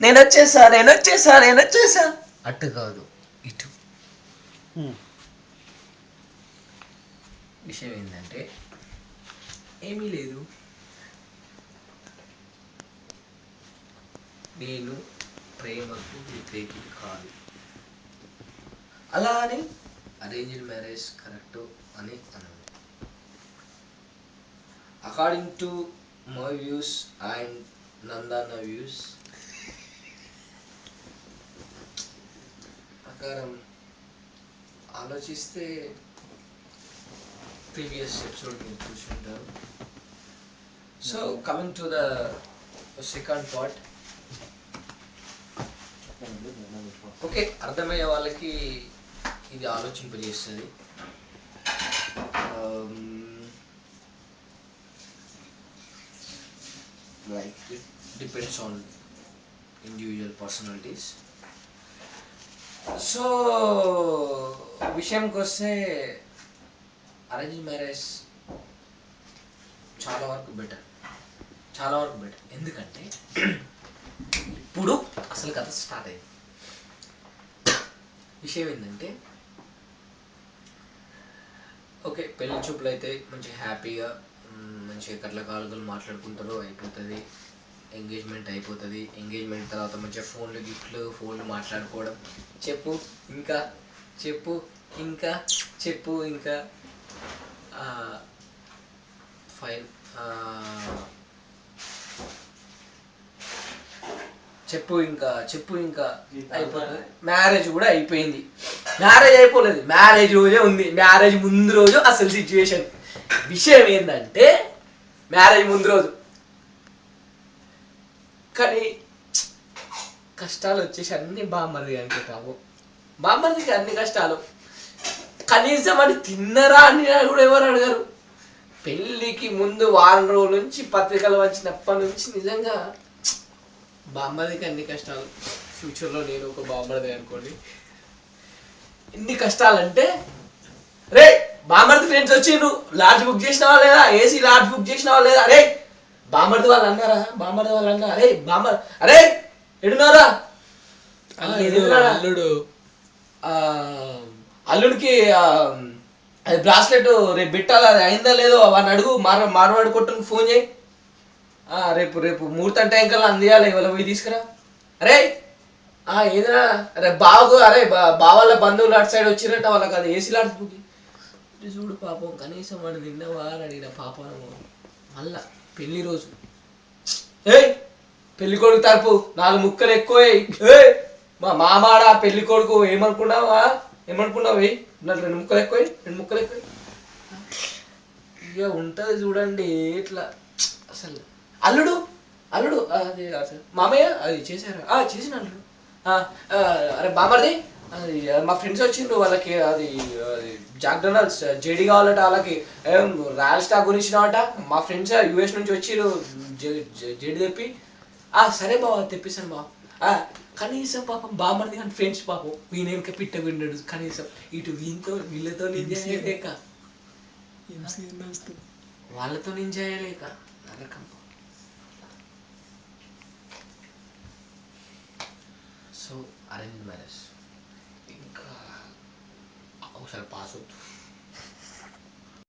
నేను వచ్చేసా అట్టు కాదు, ఇటు. విషయం ఏంటంటే ఏమీ లేదు, నేను ప్రేమకు వ్యతిరేకిని కాదు. అలా అని అరేంజ్డ్ మ్యారేజ్ కరెక్ట్ అని అన్నాను. According to my views and నందన్న వ్యూస్ ప్రకారం ఆలోచిస్తే ప్రీవియస్ ఎపిసోడ్ మీరు చూసుకుంటారు. So coming to the second part. Okay, అర్థమయ్యే వాళ్ళకి ఇది ఆలోచింపజేస్తుంది. Like it depends on individual personalities. So విషయంకి వస్తే అరేంజ్ మ్యారేజ్ చాలా వరకు బెటర్. ఎందుకంటే ఇప్పుడు అసలు కథ స్టార్ట్ అయింది. విషయం ఏంటంటే ఓకే, పెళ్లి చూపులు అయితే మంచిగా హ్యాపీగా మంచిగా కట్ల కాలుకలు మాట్లాడుకుంటారు, అయిపోతుంది. ఎంగేజ్మెంట్ అయిపోతుంది. ఎంగేజ్మెంట్ తర్వాత మంచిగా ఫోన్లు గిఫ్ట్లు, ఫోన్లు మాట్లాడుకోవడం, చెప్పు ఇంకా చెప్పు ఇంకా చెప్పు ఇంకా ఫైన్ చెప్పు ఇంకా అయిపోతుంది. మ్యారేజ్ కూడా అయిపోయింది. మ్యారేజ్ అయిపోలేదు, మ్యారేజ్ రోజే ఉంది. మ్యారేజ్ ముందు రోజు అసలు సిచ్యువేషన్. విషయం ఏంటంటే మ్యారేజ్ ముందు రోజు కానీ కష్టాలు వచ్చేసి అన్ని బామ్మర్ది అంటే పాపం. బామ్మర్దికి అన్ని కష్టాలు. కనీసం అని తిన్నరా అని కూడా ఎవరు అడగరు. పెళ్ళికి ముందు వారం రోజుల నుంచి పత్రికలు వచ్చినప్పటి నుంచి నిజంగా బామ్మర్దికి అన్ని కష్టాలు. ఫ్యూచర్లో నేను ఒక బామ్మర్ది అనుకోండి. ఎన్ని కష్టాలంటే రే బామ్మర్ది ఫ్రెండ్స్ వచ్చి నువ్వు లాడ్జ్ బుక్ చేసినావా లేదా, ఏసీ లాడ్జ్ బుక్ చేసినావా లేదా, అరే బామ్మర్ది వాళ్ళు అన్నారా, అరే బామ్మర్ అరే ఎడున్నారా అల్లుడికి అది బ్రాస్లెట్ రేపు పెట్టాలి, అది అయిందా లేదో వాడిని అడుగు, మార్వాడి కొట్టుకు ఫోన్ చేయి. రేపు ముహూర్తం టైం కల్లా అందియాలి, ఇవాళ పోయి తీసుకురా. అరే ఏదైనా అరే బాగు, అరే బావాళ్ళ బంధువులు అటు సైడ్ వచ్చిరట, వాళ్ళకి అది ఏసీ లాడ్జ్ బుక్ చూడు. పాపం కనీసం వాడు తిన్నవా అని అడిగిన పాపం. మళ్ళా పెళ్లి రోజు పెళ్లి కొడుకు తరపు 4 ముక్కలు ఎక్కువ. మా మామాడ పెళ్లి కొడుకు ఏమనుకున్నావా 2 ముక్కలు ఎక్కువ. ఇక ఉంటది చూడండి ఇట్లా. అసలు అల్లుడు అది మామయ్య అది చేశారా, చేసిన అల్లుడు. అరే బామర్ది అది మా ఫ్రెండ్స్ వచ్చిండ్రు, వాళ్ళకి అది జాక్డొనాల్డ్స్ జేడీ కావాలట, వాళ్ళకి రాయల్ స్టాక్ గురించినావట. మా ఫ్రెండ్స్ యూఎస్ నుంచి వచ్చిర్రు జేడీ తెప్పి. సరే బావ తెప్పిస్తాను బావ. కనీసం పాపం బామర్ది కానీ ఫ్రెండ్స్ పాపం వీనేమిక పిట్ట విన్నాడు. కనీసం ఇటు వీళ్ళతో నింజాయలేక వాళ్ళతో నింజాయలేక నరకం. సో అరేంజ్ మ్యారేజ్ ఇంకా ఒకసారి పాస్ అవుతుంది.